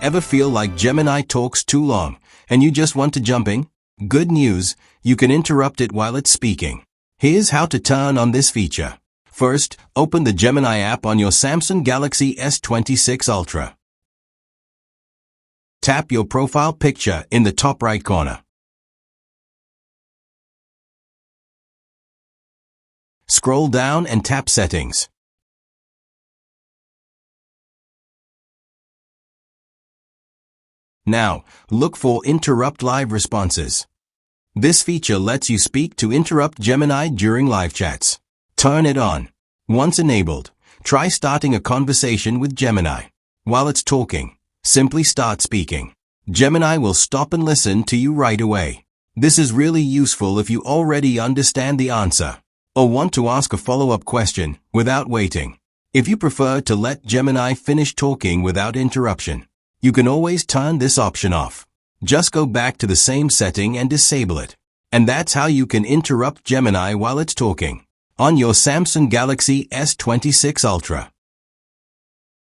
Ever feel like Gemini talks too long and you just want to jump in? Good news, you can interrupt it while it's speaking. Here's how to turn on this feature. First, open the Gemini app on your Samsung Galaxy S26 Ultra. Tap your profile picture in the top right corner. Scroll down and tap Settings. Now, look for Interrupt Live Responses. This feature lets you speak to interrupt Gemini during live chats. Turn it on. Once enabled, try starting a conversation with Gemini. While it's talking, simply start speaking. Gemini will stop and listen to you right away. This is really useful if you already understand the answer or want to ask a follow-up question without waiting. If you prefer to let Gemini finish talking without interruption, you can always turn this option off. Just go back to the same setting and disable it. And that's how you can interrupt Gemini while it's talking on your Samsung Galaxy S26 Ultra.